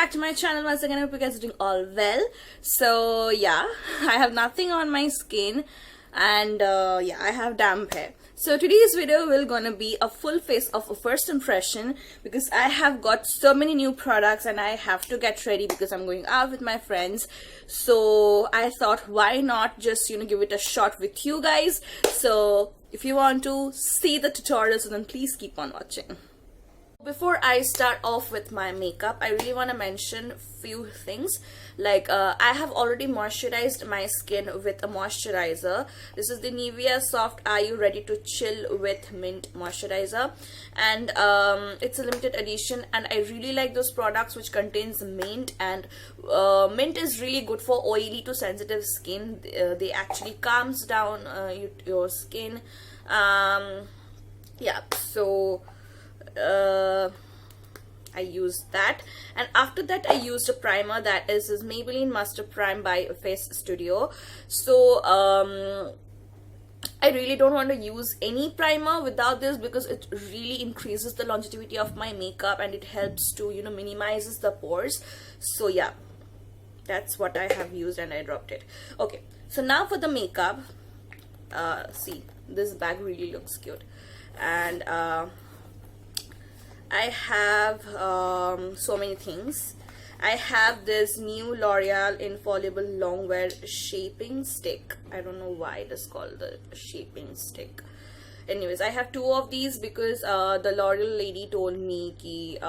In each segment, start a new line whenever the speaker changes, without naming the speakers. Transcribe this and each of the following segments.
back to my channel once again. I hope you guys are doing all well. So yeah, I have nothing on my skin, and yeah, I have damp hair. So today's video will gonna be a full face of a first impression, because I have got so many new products and I have to get ready because I'm going out with my friends. So I thought, why not just give it a shot with you guys. So if you want to see the tutorial, so then please keep on watching. Before I start off with my makeup, I really want to mention few things. Like I have already moisturized my skin with a moisturizer. This is the Nivea Soft Are You Ready to Chill with Mint Moisturizer, and it's a limited edition, and I really like those products which contains mint, and mint is really good for oily to sensitive skin. They actually calms down your skin. Yeah, so I used that, and after that I used a primer, that is this Maybelline Mustard Prime by Face Studio. So I really don't want to use any primer without this, because it really increases the longevity of my makeup and it helps to minimizes the pores. So yeah, that's what I have used and I dropped it. Okay, so now for the makeup, see, this bag really looks cute, and I have so many things. I have this new L'Oreal Infallible Longwear Shaping Stick. I don't know why it is called the Shaping Stick. Anyways, I have two of these because the L'Oreal lady told me ki,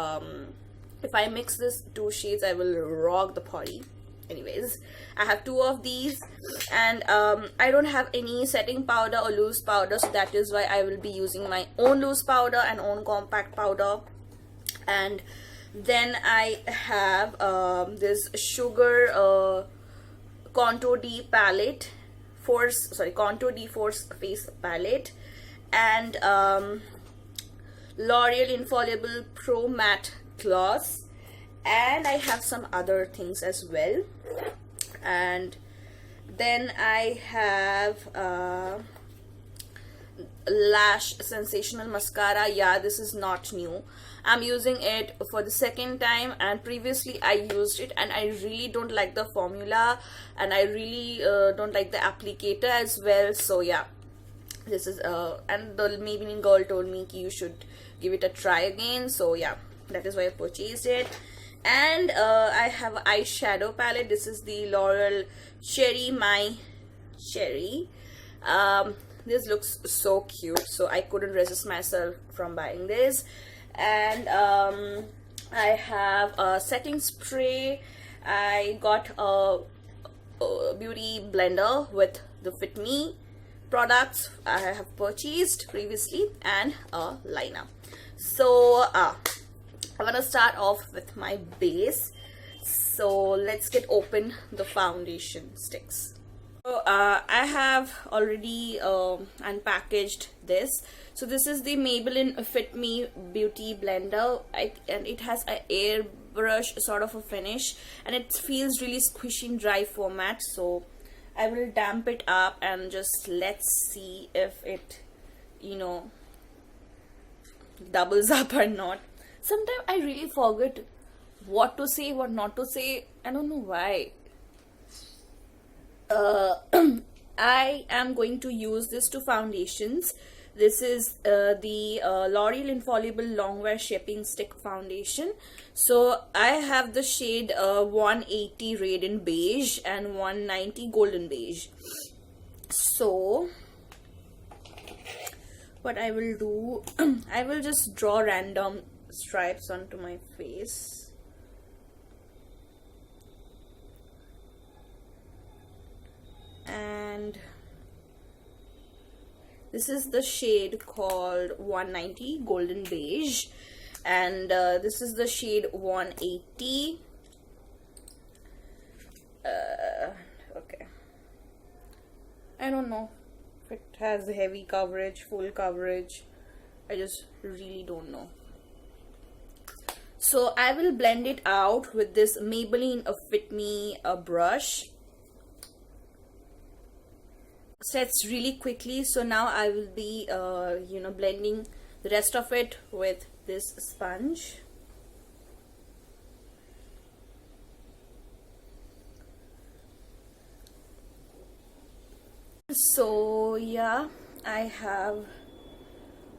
if I mix this two shades, I will rock the party. Anyways, I have two of these, and I don't have any setting powder or loose powder, so that is why I will be using my own loose powder and own compact powder. And then I have this Sugar Contour D palette, Contour D Force Face palette, and L'Oreal Infallible Pro Matte Gloss. And I have some other things as well. And then I have Lash Sensational Mascara. Yeah, this is not new. I'm using it for the second time, and previously I used it and I really don't like the formula, and I really don't like the applicator as well. So yeah, this is and the Maybelline girl told me you should give it a try again. So yeah, that is why I purchased it. And I have an eyeshadow palette. This is the L'Oreal Cherry My Cherry. This looks so cute, so I couldn't resist myself from buying this. And I have a setting spray. I got a beauty blender with the Fit Me products I have purchased previously, and a liner. So I want to start off with my base. So let's get open the foundation sticks. So I have already unpackaged this. So this is the Maybelline Fit Me Beauty Blender, and it has an airbrush sort of a finish, and it feels really squishy and dry format. So I will damp it up and just let's see if it doubles up or not. Sometimes I really forget what to say, what not to say. I don't know why. I am going to use these two foundations. This is the L'Oreal Infallible Longwear Shaping Stick Foundation. So I have the shade 180 Radient Beige and 190 Golden Beige. So what I will do, I will just draw random stripes onto my face. And this is the shade called 190 Golden Beige, and this is the shade 180. Okay, I don't know if it has heavy coverage, full coverage. I just really don't know. So I will blend it out with this Maybelline Fit Me brush. Sets really quickly. So now I will be blending the rest of it with this sponge. So yeah, I have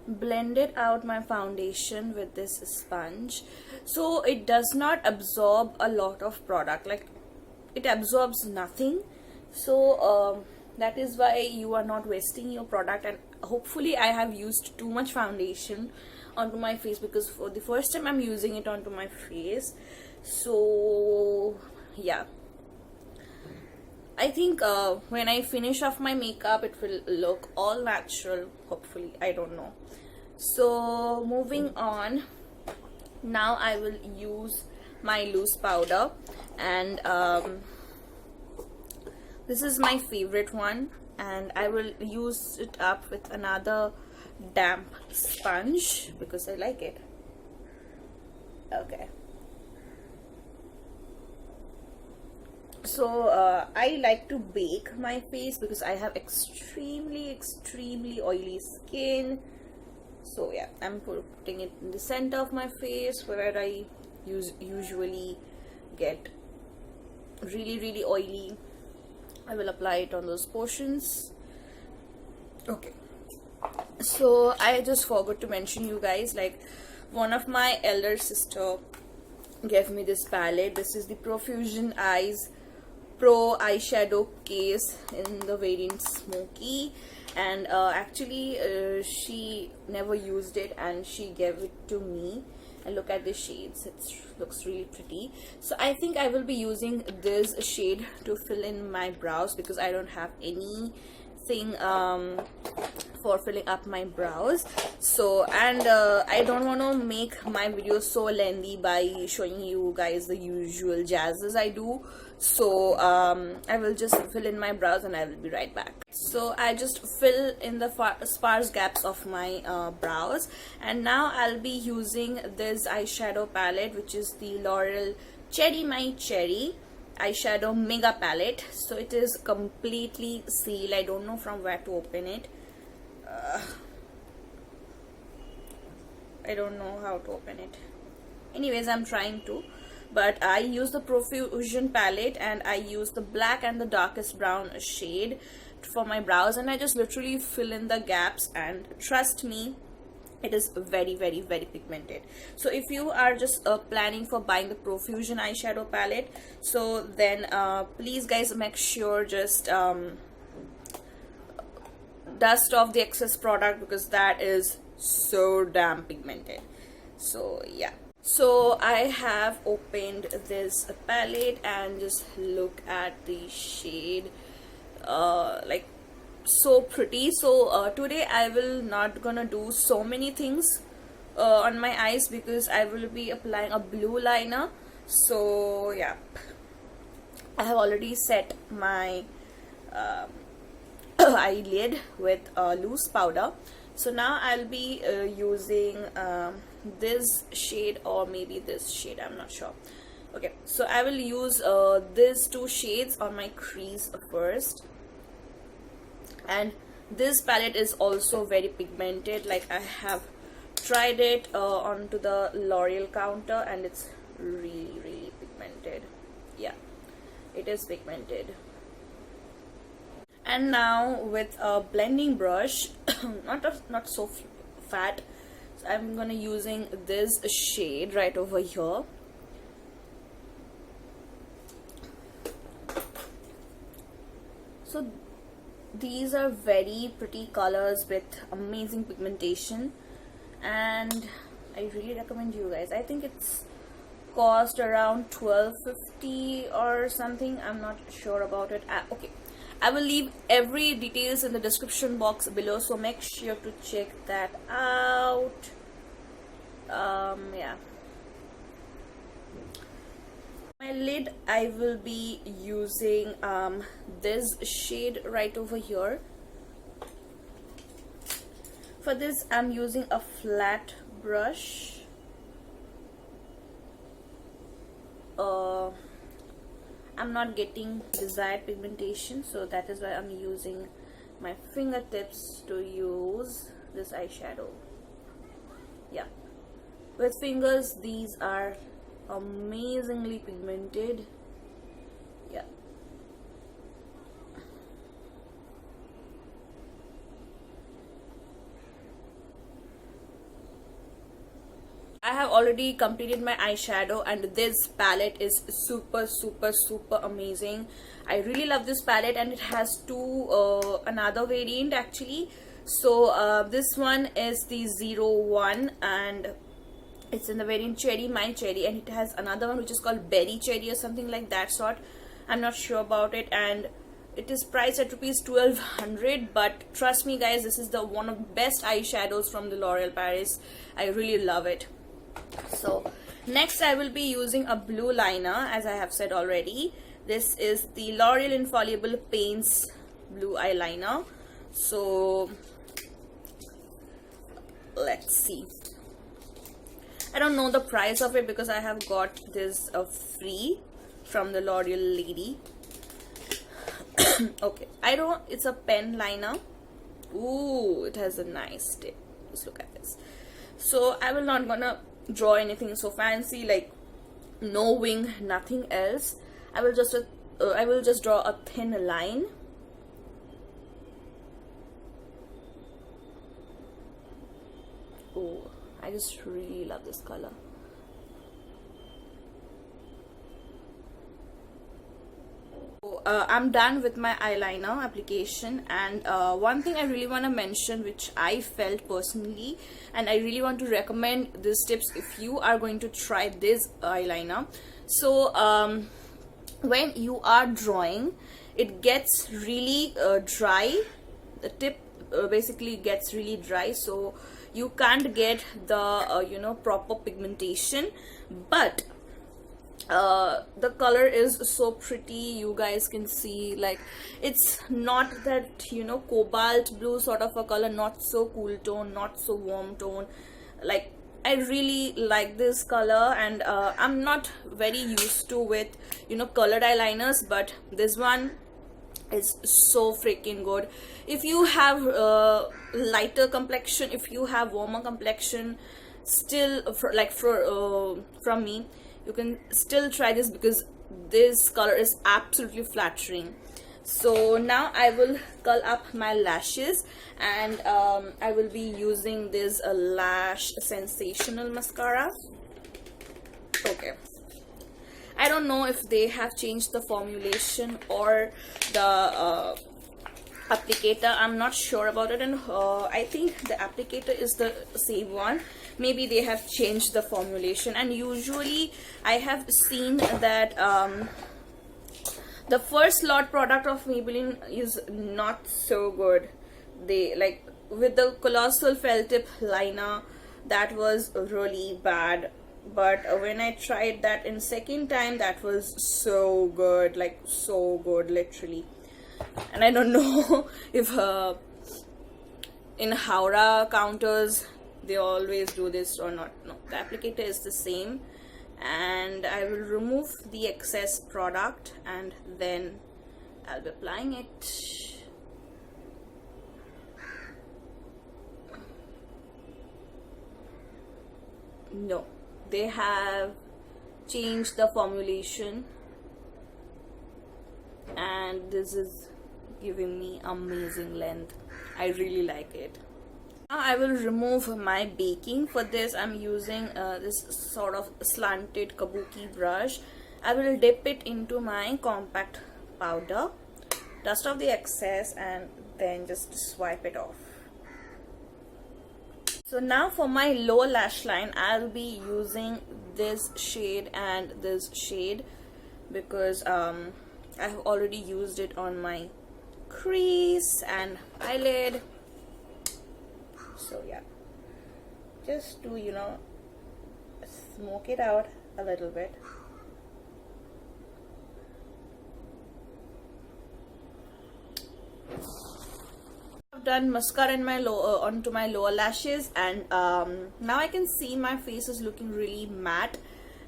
blended out my foundation with this sponge. So it does not absorb a lot of product, like it absorbs nothing. So that is why you are not wasting your product. And hopefully I have used too much foundation onto my face, because for the first time I'm using it onto my face. So yeah, I think when I finish off my makeup it will look all natural, hopefully, I don't know. So moving on, now I will use my loose powder, and this is my favorite one, and I will use it up with another damp sponge because I like it. Okay, so I like to bake my face because I have extremely oily skin. So yeah, I'm putting it in the center of my face where I usually get really oily. I will apply it on those portions. Okay, so I just forgot to mention you guys, like one of my elder sister gave me this palette. This is the Profusion Eyes Pro eyeshadow case in the variant Smoky, and actually she never used it and she gave it to me. And look at the shades, it looks really pretty. So I think I will be using this shade to fill in my brows, because I don't have anything for filling up my brows. So, and I don't want to make my video so lengthy by showing you guys the usual jazzes I do. So I will just fill in my brows and I will be right back. So I just fill in the sparse gaps of my brows, and now I'll be using this eyeshadow palette, which is the L'Oreal Cherry My Cherry eyeshadow mega palette. So it is completely sealed. I don't know from where to open it. I don't know how to open it. Anyways, I'm trying to. But I use the Profusion palette, and I use the black and the darkest brown shade for my brows, and I just literally fill in the gaps, and trust me, it is very pigmented. So if you are just planning for buying the Profusion eyeshadow palette, so then please guys, make sure just dust off the excess product, because that is so damn pigmented. So yeah, so I have opened this palette and just look at the shade, like so pretty. So today I will not gonna do so many things on my eyes, because I will be applying a blue liner. So yeah, I have already set my eyelid with loose powder. So now I'll be using this shade, or maybe this shade, I'm not sure. Okay, so I will use these two shades on my crease first. And this palette is also very pigmented. Like, I have tried it onto the L'Oreal counter, and it's really pigmented. Yeah, it is pigmented. And now with a blending brush, not so fat, so I'm gonna using this shade right over here. So these are very pretty colors with amazing pigmentation, and I really recommend you guys. I think it's cost around $12.50 or something, I'm not sure about it. Okay, I will leave every details in the description box below, so make sure to check that out. Yeah, my lid, I will be using this shade right over here. For this, I'm using a flat brush. I'm not getting desired pigmentation, so that is why I'm using my fingertips to use this eyeshadow. Yeah, with fingers, these are amazingly pigmented. Yeah, already completed my eyeshadow, and this palette is super amazing. I really love this palette, and it has another variant actually. So this one is the 01, and it's in the variant Cherry My Cherry, and it has another one which is called Berry Cherry or something like that sort. I'm not sure about it, and it is priced at rupees 1200, but trust me guys, this is the one of the best eyeshadows from the L'Oreal Paris. I really love it. So next I will be using a blue liner, as I have said already. This is the L'Oreal Infallible Paints blue eyeliner. So let's see. I don't know the price of it because I have got this free from the L'Oreal lady. Okay, I don't, it's a pen liner. Ooh, it has a nice tip. Just look at this. So I will not gonna draw anything so fancy, like no wing, nothing else. I will just draw a thin line. Oh, I just really love this color. I'm done with my eyeliner application, and one thing I really want to mention, which I felt personally, and I really want to recommend these tips if you are going to try this eyeliner. So when you are drawing, it gets really dry. The tip basically gets really dry, so you can't get the proper pigmentation, but the color is so pretty. You guys can see, like, it's not that cobalt blue sort of a color, not so cool tone, not so warm tone. Like, I really like this color, and I'm not very used to with colored eyeliners, but this one is so freaking good. If you have lighter complexion, if you have warmer complexion, still from me, you can still try this because this color is absolutely flattering. So now I will curl up my lashes, and I will be using this Lash Sensational mascara. Okay, I don't know if they have changed the formulation or the applicator. I'm not sure about it, and I think the applicator is the same one. Maybe they have changed the formulation, and usually I have seen that the first lot product of Maybelline is not so good. They, like, with the Colossal Felt Tip liner, that was really bad, but when I tried that in second time, that was so good, like so good, literally. And I don't know if in Howrah counters they always do this or not. No, the applicator is the same, and I will remove the excess product, and then I'll be applying it. No, they have changed the formulation, and this is giving me amazing length. I really like it. Now I will remove my baking. For this I'm using this sort of slanted kabuki brush. I will dip it into my compact powder, dust off the excess, and then just swipe it off. So now for my lower lash line, I'll be using this shade and this shade because I have already used it on my crease and eyelid. So yeah, just to smoke it out a little bit. I've done mascara in my onto my lower lashes, and now I can see my face is looking really matte,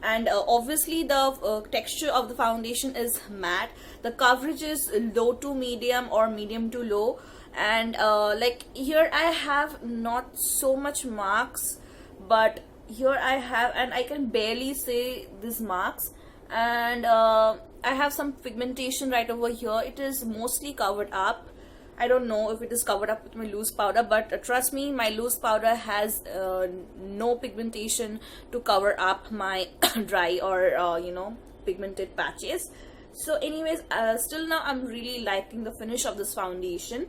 and obviously the texture of the foundation is matte. The coverage is low to medium or medium to low, and like here I have not so much marks, but here I have, and I can barely say these marks, and I have some pigmentation right over here. It is mostly covered up, I don't know if it is covered up with my loose powder, but trust me, my loose powder has no pigmentation to cover up my dry or you know, pigmented patches. So anyways, still now I'm really liking the finish of this foundation.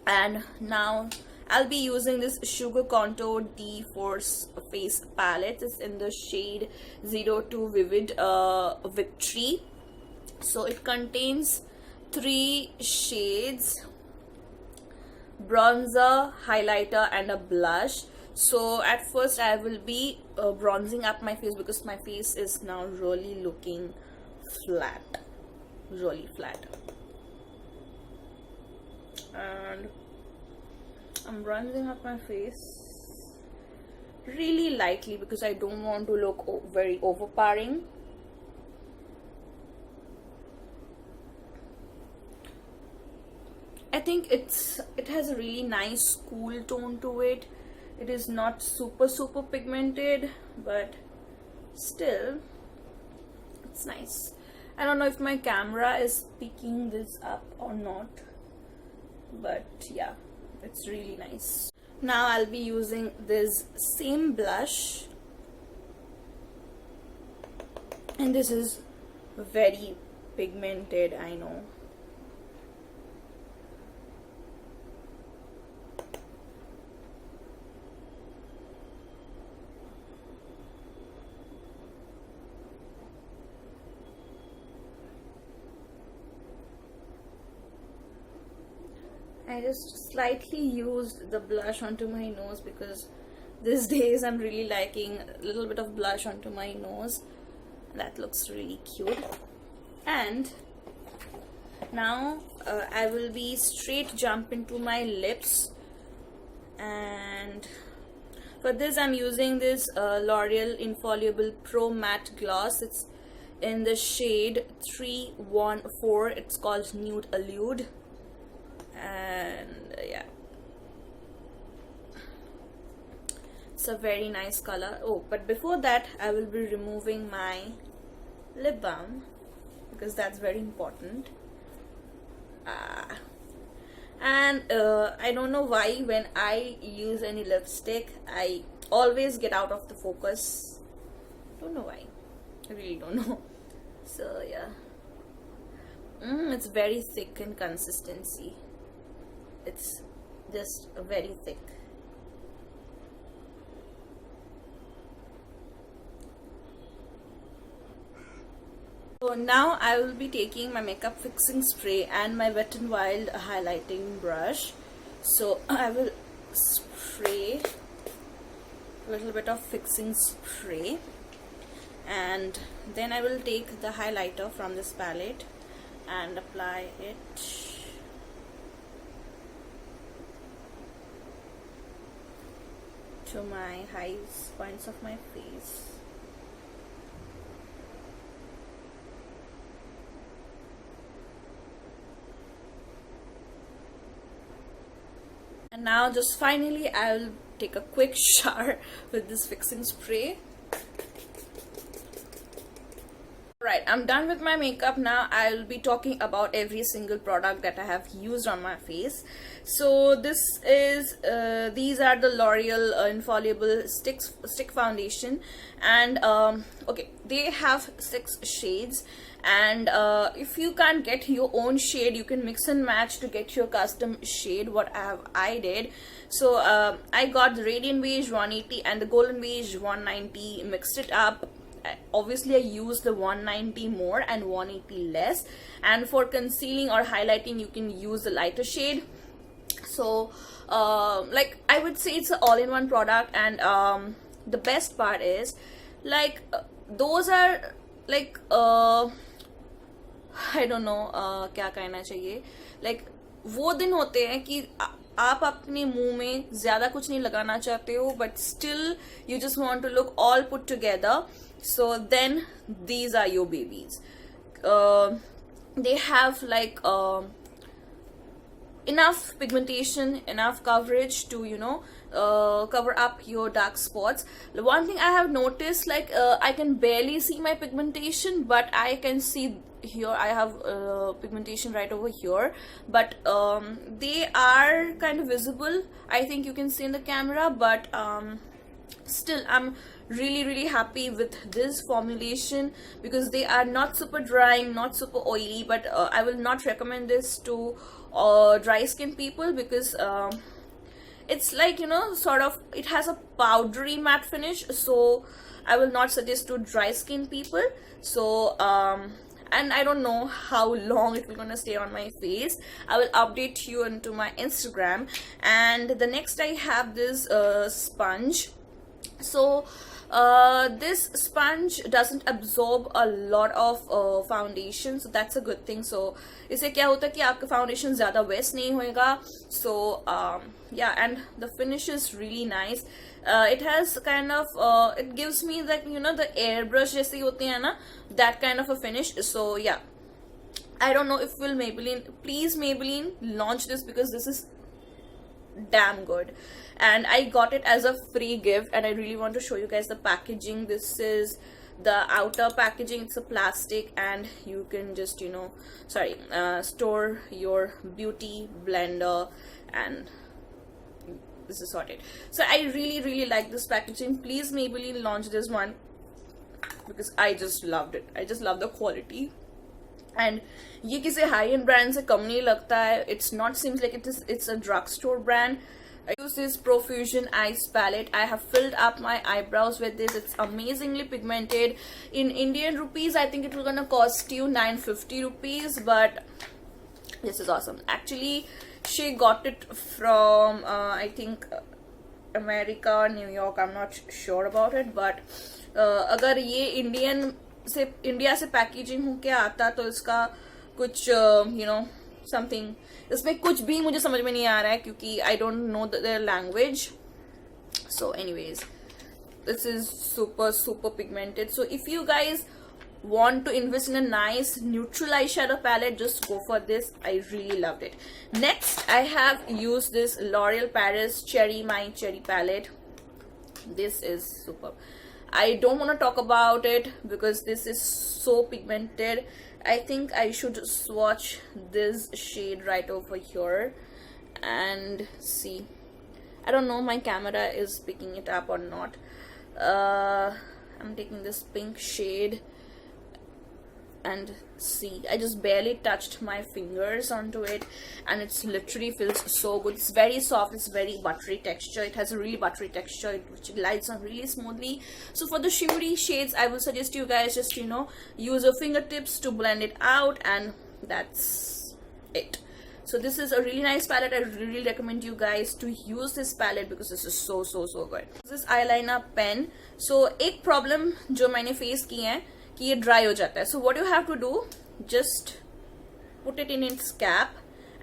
And now I'll be using this Sugar Contour D4 face palette. It's in the shade 02 Vivid Victory. So it contains 3 shades: bronzer, highlighter, and a blush. So at first I will be bronzing up my face because my face is now really looking flat, really flat. And I'm bronzing up my face really lightly because I don't want to look very overpowering. I think it has a really nice cool tone to it. It is not super pigmented, but still it's nice. I don't know if my camera is picking this up or not, but yeah, it's really nice. Now I'll be using this same blush, and this is very pigmented, I know. I just slightly used the blush onto my nose because these days I'm really liking a little bit of blush onto my nose. That looks really cute. And now I will be straight jump into my lips, and for this I'm using this L'Oreal Infallible Pro Matte Gloss. It's in the shade 314. It's called Nude Allude. And yeah, it's a very nice color. Oh, but before that I will be removing my lip balm because that's very important. And I don't know why when I use any lipstick I always get out of the focus. Don't know why, I really don't know. So yeah, it's very thick in consistency. It's just very thick. So now I will be taking my makeup fixing spray and my Wet n Wild highlighting brush. So I will spray a little bit of fixing spray, and then I will take the highlighter from this palette and apply it to my highest points of my face. And now just finally I'll take a quick shower with this fixing spray. Right, I'm done with my makeup. Now I'll be talking about every single product that I have used on my face. So this is these are the L'Oreal Infallible stick foundation, and okay, they have 6 shades, and if you can't get your own shade, you can mix and match to get your custom shade. What I did, so I got the Radiant Beige 180 and the Golden Beige 190, mixed it up. Obviously I use the 190 more and 180 less, and for concealing or highlighting you can use the lighter shade. So like I would say it's an all-in-one product, and the best part is like those are like I don't know क्या कहना चाहिए, like वो दिन होते हैं कि आप अपने मुंह में ज्यादा कुछ नहीं लगाना चाहते हो, but still you just want to look all put together. So then these are your babies. They have like enough pigmentation, enough coverage to, you know, cover up your dark spots. The one thing I have noticed, like I can barely see my pigmentation, but I can see here I have pigmentation right over here, but they are kind of visible. I think you can see in the camera, but still I'm really happy with this formulation because they are not super drying, not super oily, but I will not recommend this to dry skin people because it's like, you know, sort of, it has a powdery matte finish, so I will not suggest to dry skin people. So and I don't know how long it will gonna stay on my face. I will update you into my Instagram. And the next I have this sponge. So this sponge doesn't absorb a lot of foundation, so that's a good thing. So इससे क्या होता है कि आपका foundation ज़्यादा waste नहीं होएगा. So yeah, and the finish is really nice. It has kind of it gives me that, you know, the airbrush जैसी होती है ना, that kind of a finish. So yeah, I don't know if will Maybelline, please Maybelline, launch this because this is damn good. And I got it as a free gift, and I really want to show you guys the packaging. This is the outer packaging. It's a plastic, and you can just, you know, store your beauty blender, and this is sorted. So I really like this packaging. Please Maybelline, launch this one because I just loved it. I just love the quality. And ये किसी high end brand से कम नहीं लगता है. It's not seems like it's a drugstore brand. I use this Profusion Eyes palette. I have filled up my eyebrows with this. It's amazingly pigmented. In Indian rupees, I think it will gonna cost you 950 rupees, but this is awesome. Actually, she got it from I think America or New York. I'm not sure about it, but अगर ये India से packaging होके आता तो इसका कुछ you know something, इसमें कुछ भी मुझे समझ में नहीं आ रहा है क्योंकि I don't know their language. So anyways, this is super pigmented. So if you guys want to invest in a nice neutral eyeshadow palette, just go for this. I really loved it. Next I have used this L'Oreal Paris My Cherry palette. This is superb. I don't want to talk about it because this is so pigmented. I think I should swatch this shade right over here and see. I don't know my camera is picking it up or not. I'm taking this pink shade and see, I just barely touched my fingers onto it and it's literally feels so good. It's very soft, it's very buttery texture. It has a really buttery texture which glides on really smoothly. So for the shimmery shades, I will suggest you guys just, you know, use your fingertips to blend it out, and that's it. So this is a really nice palette. I really recommend you guys to use this palette because this is so good. This eyeliner pen. So एक problem जो मैंने face की है कि ये dry हो जाता है. So what you have to do, just put it in its cap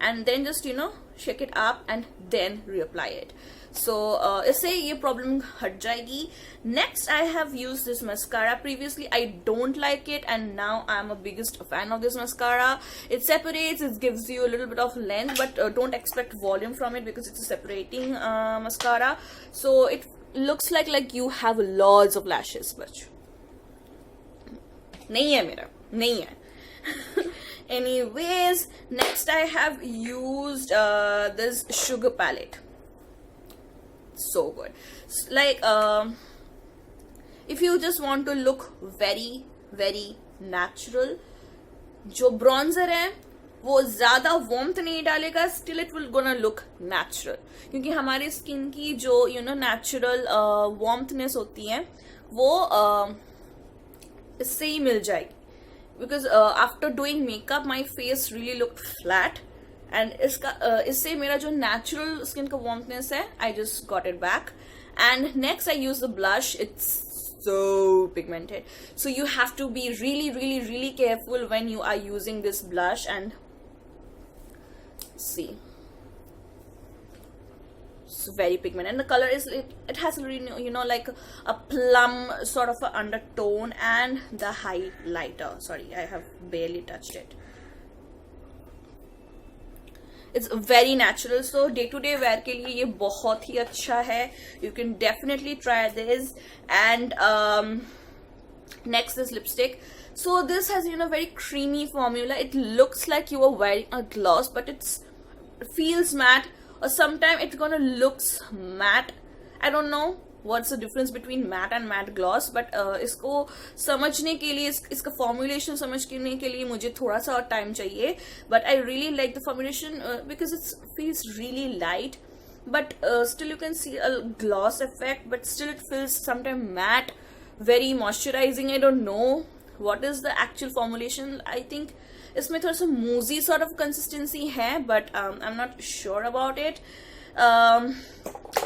and then just, you know, shake it up and then reapply it. So इससे ये problem हट जाएगी. Next I have used this mascara. Previously I don't like it and now I'm a biggest fan of this mascara. It separates, it gives you a little bit of length, but don't expect volume from it because it's a separating mascara. So it looks like you have lots of lashes, but नहीं है मेरा, नहीं है. Anyways, next I have used this sugar palette. So good. Like if you just want to look very natural, जो bronzer है वो ज़्यादा warmth नहीं डालेगा, still it will gonna look natural. क्योंकि हमारी skin की जो, you know, natural warmthness होती है वो इससे ही मिल जाएगी. Because after doing makeup my face really looked flat and इससे मेरा जो natural skin का warmthness है I just got it back. And next I use the blush. It's so pigmented, so you have to be really careful when you are using this blush. And see, it's very pigmented and the color is, it has really, you know, like a plum sort of a undertone. And the highlighter, sorry, I have barely touched it. It's very natural, so day to day wear के लिए ये बहुत ही अच्छा है. You can definitely try this. And next is lipstick. So this has, you know, very creamy formula. It looks like you are wearing a gloss, but it feels matte, or sometimes it's gonna looks matte. I don't know what's the difference between matte and matte gloss, but इसको समझने के लिए, इसका formulation समझने के लिए मुझे थोड़ा सा और time चाहिए. But I really like the formulation because it feels really light, but still you can see a gloss effect, but still it feels sometimes matte, very moisturizing. I don't know what is the actual formulation. I think इसमें थोड़ा सा moussey sort of consistency है, but I'm not sure about it.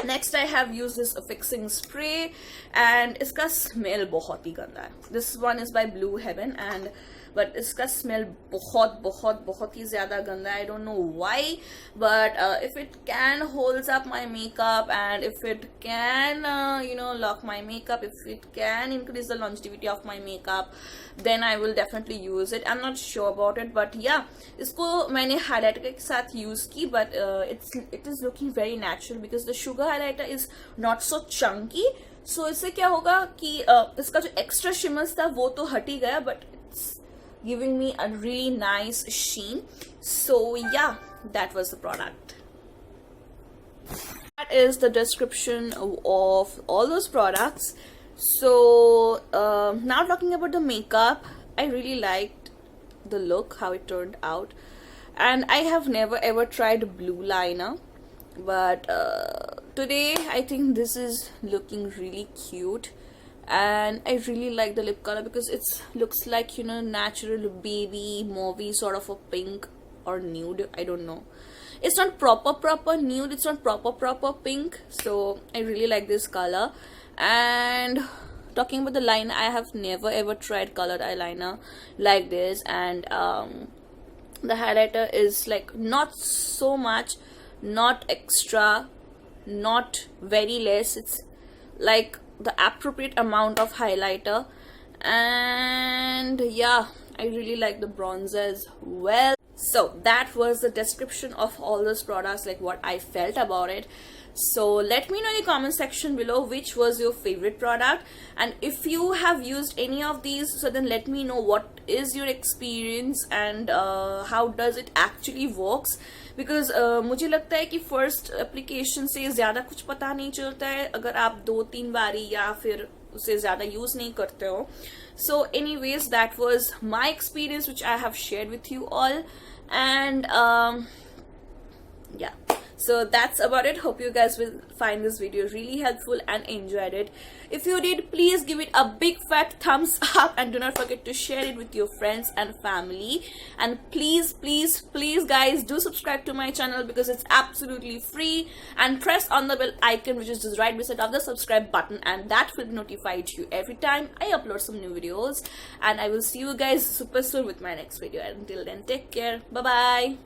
Next I have used this fixing spray, and इसका smell बहुत ही गंदा है. This one is by Blue Heaven, and but इसका smell बहुत ही ज़्यादा गंदा है. I don't know why, but if it can holds up my makeup, and if it can you know, lock my makeup, if it can increase the longevity of my makeup, then I will definitely use it. I'm not sure about it, but yeah, इसको मैंने highlighter के साथ use की, but it is looking very natural because the sugar highlighter is not so chunky. So इससे क्या होगा कि इसका जो extra shimmers था वो तो हट ही गया, but it's giving me a really nice sheen. So yeah, that was the product. That is the description of all those products. So now talking about the makeup, I really liked the look, how it turned out, and I have never ever tried blue liner, but today I think this is looking really cute, and I really like the lip color because it looks like, you know, natural baby mauvey sort of a pink or nude. I don't know, it's not proper nude, it's not proper pink. So I really like this color. And talking about the line, I have never ever tried colored eyeliner like this, and the highlighter is like not so much, not extra, not very less. It's like the appropriate amount of highlighter, and yeah, I really like the bronzer as well. So that was the description of all those products, like what I felt about it. So let me know in the comment section below which was your favorite product, and if you have used any of these, so then let me know what is your experience and how does it actually works. Because मुझे लगता है कि first application से ज़्यादा कुछ पता नहीं चलता है अगर आप 2-3 बारी या फिर उसे ज़्यादा यूज़ नहीं करते हो. So anyways, that was my experience which I have shared with you all, and yeah, so that's about it. Hope you guys will find this video really helpful and enjoyed it. If you did, please give it a big fat thumbs up, and do not forget to share it with your friends and family. And please guys, do subscribe to my channel because it's absolutely free, and press on the bell icon which is just right beside of the subscribe button, and that will notify you every time I upload some new videos. And I will see you guys super soon with my next video. Until then, take care. Bye bye.